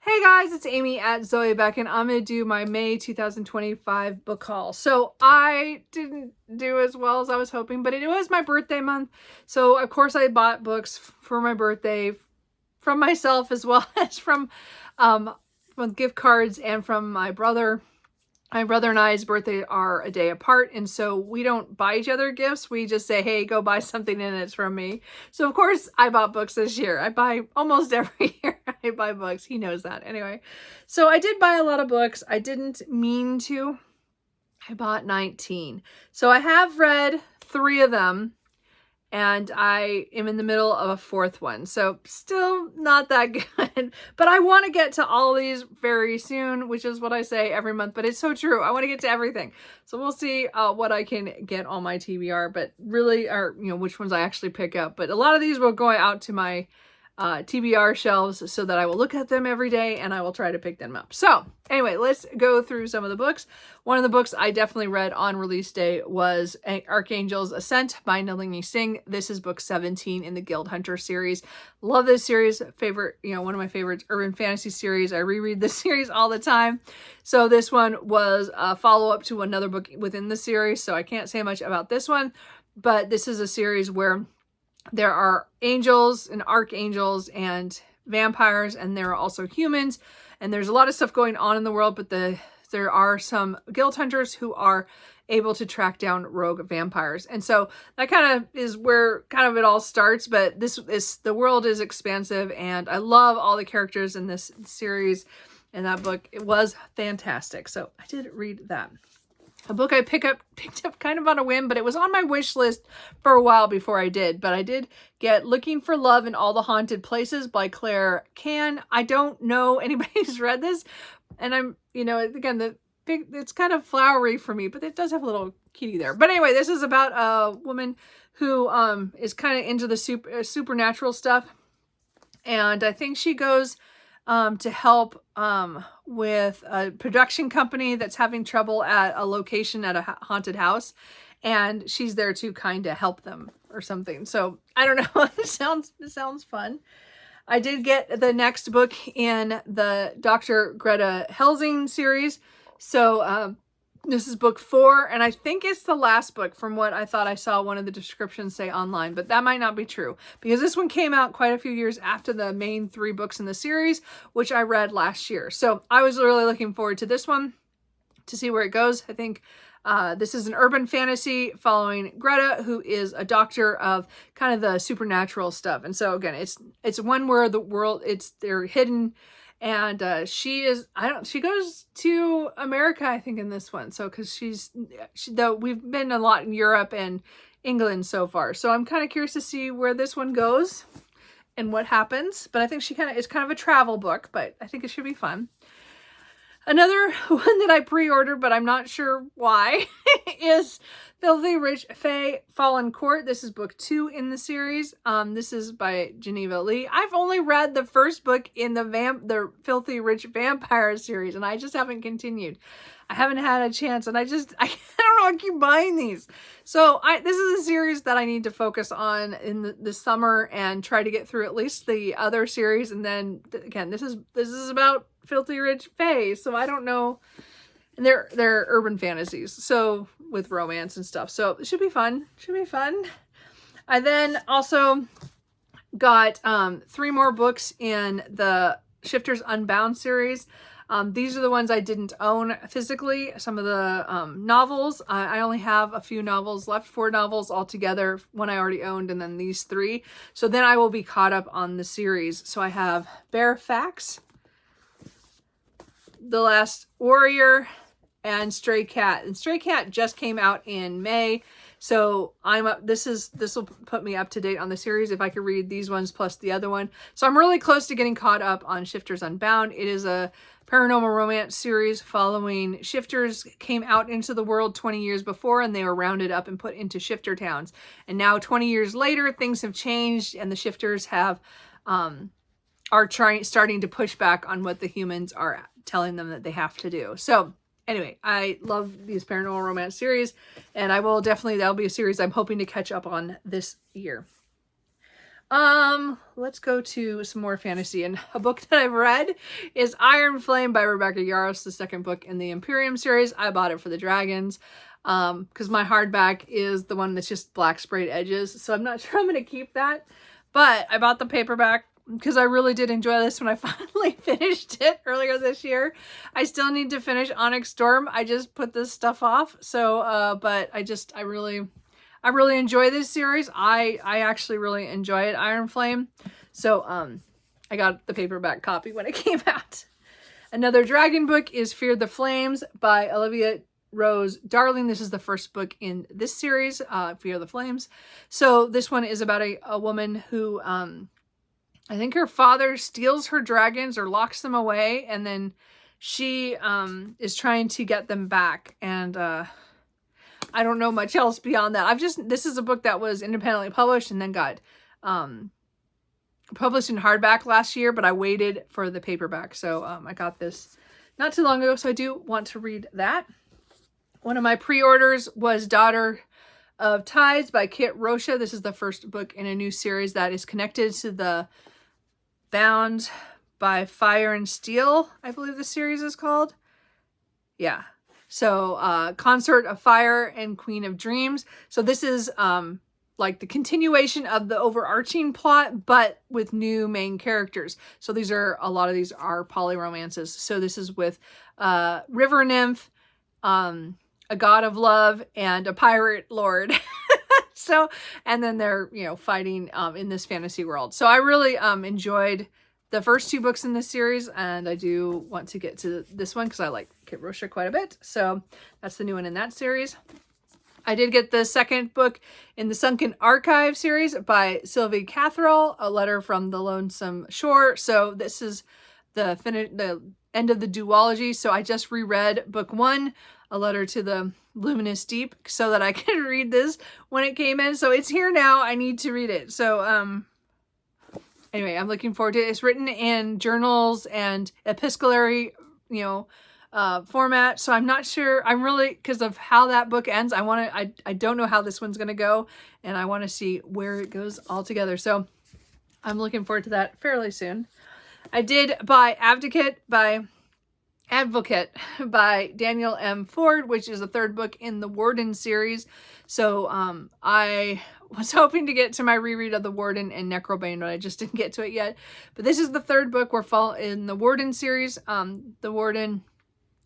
Hey guys, it's Amy at Zoe Beck, and I'm going to do my May 2025 book haul. So I didn't do as well as I was hoping, but it was my birthday month. So of course I bought books for my birthday from myself as well as from gift cards and from my brother. My brother and I's birthday are a day apart, and so we don't buy each other gifts. We just say, hey, go buy something and it's from me. So of course I bought books this year. I buy almost every year. I buy books. He knows that. Anyway, so I did buy a lot of books. I didn't mean to. I bought 19. So I have read 3 of them, and I am in the middle of a 4th one. So still not that good, but I want to get to all these very soon, which is what I say every month, but it's so true. I want to get to everything. So we'll see what I can get on my TBR, but really, or, which ones I actually pick up. But a lot of these will go out to my TBR shelves so that I will look at them every day and I will try to pick them up. So anyway, let's go through some of the books. One of the books I definitely read on release day was Archangel's Ascent by Nalini Singh. This is book 17 in the Guild Hunter series. Love this series. Favorite, one of my favorites, urban fantasy series. I reread this series all the time. So this one was a follow-up to another book within the series, so I can't say much about this one, but this is a series where there are angels and archangels and vampires, and there are also humans, and there's a lot of stuff going on in the world, but there are some guild hunters who are able to track down rogue vampires. And so that kind of is where it all starts, but the world is expansive, and I love all the characters in this series, and that book, it was fantastic. So I did read that. A book I picked up kind of on a whim, but it was on my wish list for a while before I did. But I did get Looking for Love in All the Haunted Places by Claire Kann. I don't know anybody who's read this, and I'm, again, it's kind of flowery for me, but it does have a little kitty there. But anyway, this is about a woman who is kind of into the supernatural stuff, and I think she goes to help with a production company that's having trouble at a location at a haunted house, and she's there to kind of help them or something. So I don't know. It sounds fun. I did get the next book in the Dr. Greta Helsing series. So this is book 4, and I think it's the last book from what I thought I saw one of the descriptions say online, but that might not be true because this one came out quite a few years after the main 3 books in the series, which I read last year. So I was really looking forward to this one to see where it goes. I think this is an urban fantasy following Greta, who is a doctor of kind of the supernatural stuff. And so again, it's one where the world, they're hidden. And she goes to America, I think, in this one. So, because we've been a lot in Europe and England so far. So I'm kind of curious to see where this one goes and what happens. But I think it's kind of a travel book, but I think it should be fun. Another one that I pre-ordered, but I'm not sure why, is Filthy Rich Fae Fallen Court. This is book 2 in the series. This is by Geneva Lee. I've only read the first book in the Filthy Rich Vampire series, and I just haven't continued. I haven't had a chance, and I don't know, I keep buying these. So this is a series that I need to focus on in the summer and try to get through at least the other series. And then again, this is about Filthy Rich Fae, so I don't know. And they're urban fantasies, so with romance and stuff. So it should be fun. I then also got 3 more books in the Shifters Unbound series. These are the ones I didn't own physically. Some of the novels, I only have a few novels left, 4 novels altogether, one I already owned, and then these 3. So then I will be caught up on the series. So I have Bare Facts, The Last Warrior, and Stray Cat. And Stray Cat just came out in May. So I'm up. This will put me up to date on the series if I could read these ones plus the other one. So I'm really close to getting caught up on Shifters Unbound. It is a paranormal romance series following shifters came out into the world 20 years before, and they were rounded up and put into shifter towns. And now 20 years later, things have changed, and the shifters are starting to push back on what the humans are telling them that they have to do. So anyway, I love these paranormal romance series, and that'll be a series I'm hoping to catch up on this year. Let's go to some more fantasy. And a book that I've read is Iron Flame by Rebecca Yarros, the second book in the Imperium series. I bought it for the dragons. Because my hardback is the one that's just black sprayed edges. So I'm not sure I'm going to keep that. But I bought the paperback because I really did enjoy this when I finally finished it earlier this year. I still need to finish Onyx Storm. I just put this stuff off. So, but I really enjoy this series. I actually really enjoy it, Iron Flame. So, I got the paperback copy when it came out. Another dragon book is Fear the Flames by Olivia Rose Darling. This is the first book in this series, Fear the Flames. So this one is about a woman who, I think her father steals her dragons or locks them away, and then she is trying to get them back. And I don't know much else beyond that. This is a book that was independently published and then got published in hardback last year, but I waited for the paperback. So I got this not too long ago, so I do want to read that. One of my pre-orders was Daughter of Tides by Kit Rocha. This is the first book in a new series that is connected to the Bound by Fire and Steel, I believe the series is called. Yeah. So Consort of Fire and Queen of Dreams. So this is like the continuation of the overarching plot, but with new main characters. So a lot of these are polyromances. So this is with River Nymph, a god of love, and a pirate lord. So, and then they're, fighting in this fantasy world. So I really enjoyed the first two books in this series, and I do want to get to this one because I like Kit Rocha quite a bit. So that's the new one in that series. I did get the second book in the Sunken Archive series by Sylvie Catherall, A Letter from the Lonesome Shore. So this is the end of the duology. So I just reread book 1, A Letter to the Luminous Deep, so that I could read this when it came in. So it's here now. I need to read it. So anyway, I'm looking forward to it. It's written in journals and epistolary, format. So I'm not sure. I'm really, because of how that book ends, I don't know how this one's going to go, and I want to see where it goes altogether. So I'm looking forward to that fairly soon. I did buy Advocate by Daniel M. Ford, which is the third book in the Warden series. So I was hoping to get to my reread of the Warden and Necrobane, but I just didn't get to it yet. But this is the third book we're in the Warden series. The Warden,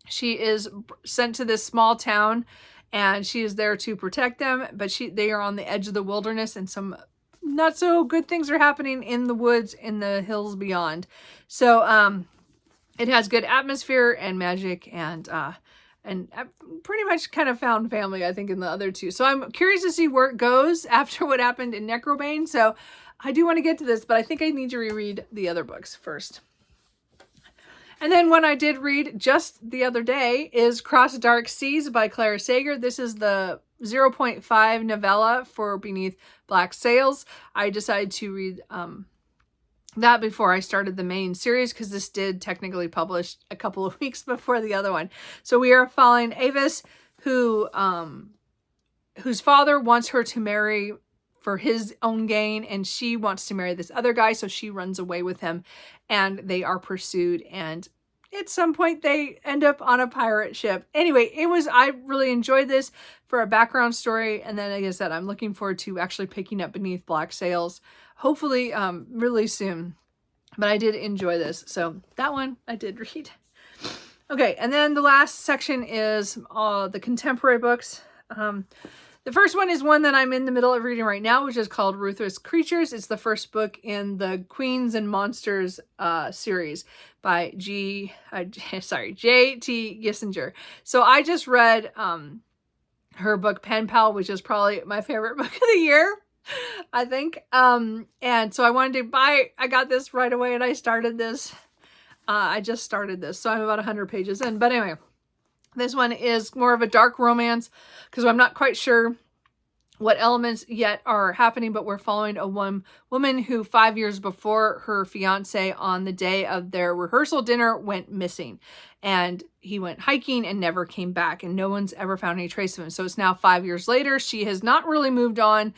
she is sent to this small town, and she is there to protect them, but they are on the edge of the wilderness, and some not so good things are happening in the woods, in the hills beyond. So it has good atmosphere and magic, and pretty much kind of found family, I think, in the other two. So I'm curious to see where it goes after what happened in Necrobane. So I do want to get to this, but I think I need to reread the other books first. And then one I did read just the other day is Cross Dark Seas by Clara Sager. This is the 0.5 novella for Beneath Black Sails. I decided to read that before I started the main series, because this did technically publish a couple of weeks before the other one. So we are following Avis, whose father wants her to marry for his own gain, and she wants to marry this other guy, so she runs away with him, and they are pursued, and at some point they end up on a pirate ship. Anyway, I really enjoyed this for a background story, and then like I said, I'm looking forward to actually picking up Beneath Black Sails, hopefully really soon. But I did enjoy this, so that one I did read. Okay, and then the last section is the contemporary books. The first one is one that I'm in the middle of reading right now, which is called Ruthless Creatures. It's the first book in the Queens and Monsters series by J.T. Gissinger. So I just read her book Pen Pal, which is probably my favorite book of the year, I think. And so I got this right away, and I started this. I just started this, so I'm about 100 pages in. But anyway, this one is more of a dark romance, because I'm not quite sure what elements yet are happening, but we're following a woman who 5 years before her fiance, on the day of their rehearsal dinner, went missing, and he went hiking and never came back, and no one's ever found any trace of him. So it's now 5 years later. She has not really moved on.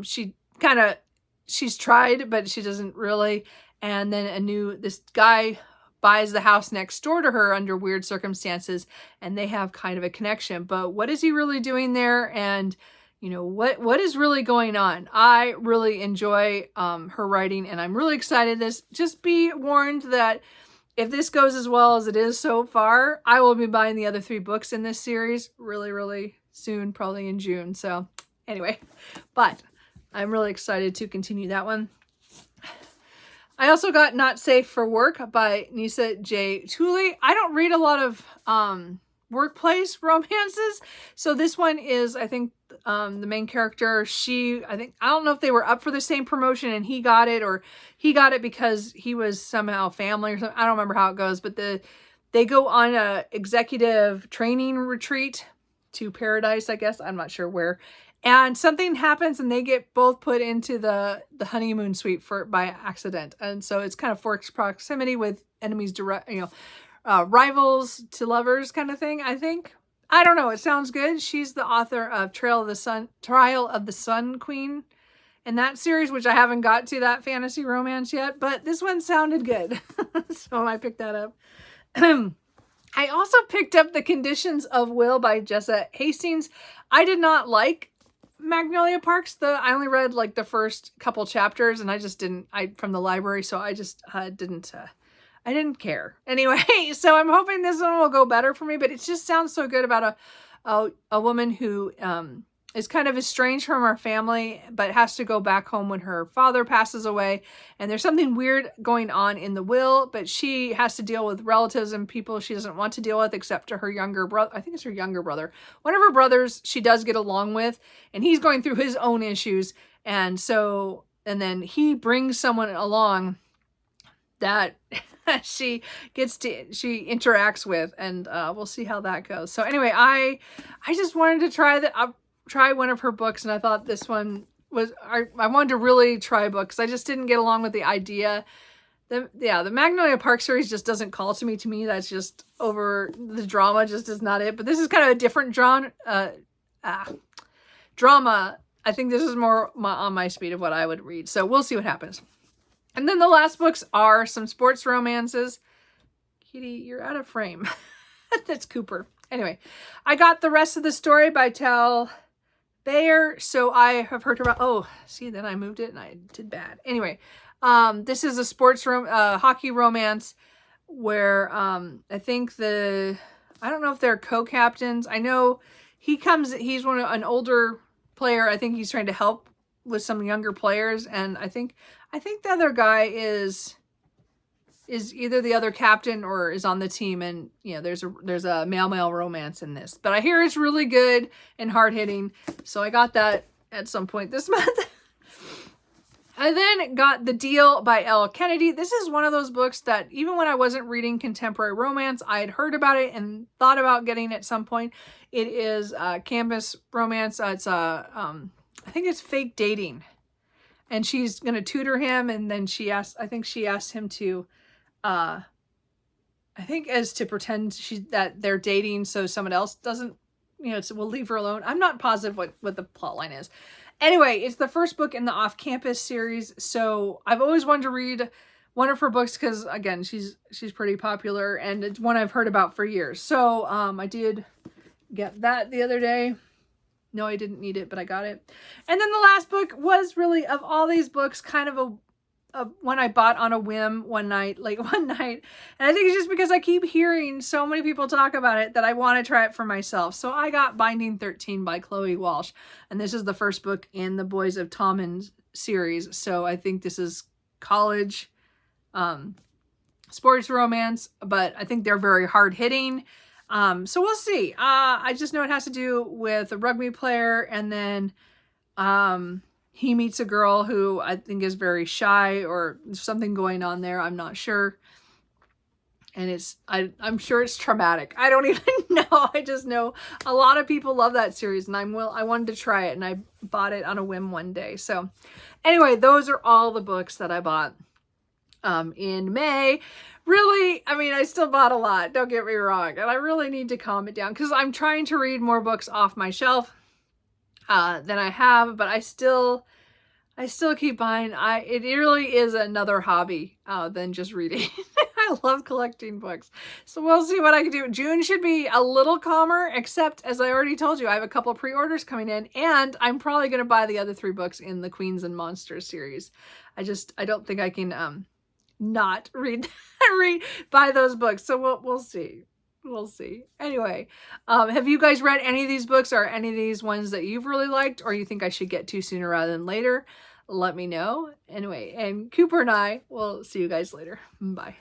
She kind of she's tried, but she doesn't really. And then this guy buys the house next door to her under weird circumstances, and they have kind of a connection. But what is he really doing there? And what is really going on? I really enjoy her writing, and I'm really excited. Just be warned that if this goes as well as it is so far, I will be buying the other 3 books in this series really, really soon, probably in June. So anyway, but I'm really excited to continue that one. I also got Not Safe for Work by Nisa J. Tooley. I don't read a lot of workplace romances. So this one is, I think, the main character, I don't know if they were up for the same promotion and he got it, or he got it because he was somehow family or something. I don't remember how it goes, but they go on a executive training retreat to paradise, I guess. I'm not sure where. And something happens and they get both put into the honeymoon suite by accident. And so it's kind of forced proximity with enemies, rivals to lovers kind of thing, I think. I don't know. It sounds good. She's the author of Trial of the Sun Queen in that series, which I haven't got to that fantasy romance yet, but this one sounded good. So I picked that up. I also picked up The Conditions of Will by Jessa Hastings. I did not like Magnolia Parks. I only read like the first couple chapters, and I just didn't, from the library, so I just I didn't care. Anyway, so I'm hoping this one will go better for me, but it just sounds so good about a woman who is kind of estranged from her family, but has to go back home when her father passes away. And there's something weird going on in the will, but she has to deal with relatives and people she doesn't want to deal with, except to her younger brother. I think it's her younger brother. One of her brothers she does get along with, and he's going through his own issues. And then he brings someone along that she interacts with, and we'll see how that goes. So anyway, I just wanted to try one of her books, and I thought this one was, I wanted to really try a book because I just didn't get along with the idea. The Magnolia Park series just doesn't call to me. To me, that's just over, the drama just is not it. But this is kind of a different drama. I think this is more on my speed of what I would read. So we'll see what happens. And then the last books are some sports romances. Kitty, you're out of frame. That's Cooper. Anyway, I got The Rest of the Story by Tal Bayer. So I have heard about, then I moved it and I did bad. Anyway, this is a sports hockey romance where I think I don't know if they're co-captains. I know he's an older player. I think he's trying to help with some younger players, and I think the other guy is either the other captain or is on the team, and there's a male romance in this. But I hear it's really good and hard-hitting, so I got that at some point this month. I then got The Deal by Elle Kennedy. This is one of those books that even when I wasn't reading contemporary romance, I had heard about it and thought about getting it at some point. It is campus romance. It's I think it's fake dating, and she's going to tutor him. And then she asked him to, I think as to pretend that they're dating. So someone else doesn't, will leave her alone. I'm not positive what the plot line is. Anyway, it's the first book in the Off-Campus series. So I've always wanted to read one of her books because, again, she's pretty popular, and it's one I've heard about for years. So I did get that the other day. No, I didn't need it, but I got it. And then the last book was really, of all these books, kind of a one I bought on a whim one night. And I think it's just because I keep hearing so many people talk about it that I want to try it for myself. So I got Binding 13 by Chloe Walsh. And this is the first book in the Boys of Tommen series. So I think this is college sports romance, but I think they're very hard-hitting. So we'll see. I just know it has to do with a rugby player, and then he meets a girl who I think is very shy, or there's something going on there. I'm not sure. And I'm sure it's traumatic. I don't even know. I just know a lot of people love that series, and I wanted to try it, and I bought it on a whim one day. So anyway, those are all the books that I bought in May. Really, I still bought a lot, don't get me wrong, and I really need to calm it down because I'm trying to read more books off my shelf than I have, but I still, I still keep buying. It really is another hobby than just reading. I love collecting books. So we'll see what I can do. June should be a little calmer, except as I already told you, I have a couple pre-orders coming in, and I'm probably going to buy the other 3 books in the Queens and Monsters series. I don't think I can not read buy those books. So we'll see. We'll see. Anyway, have you guys read any of these books, or any of these ones that you've really liked, or you think I should get to sooner rather than later? Let me know. Anyway, and Cooper and I will see you guys later. Bye.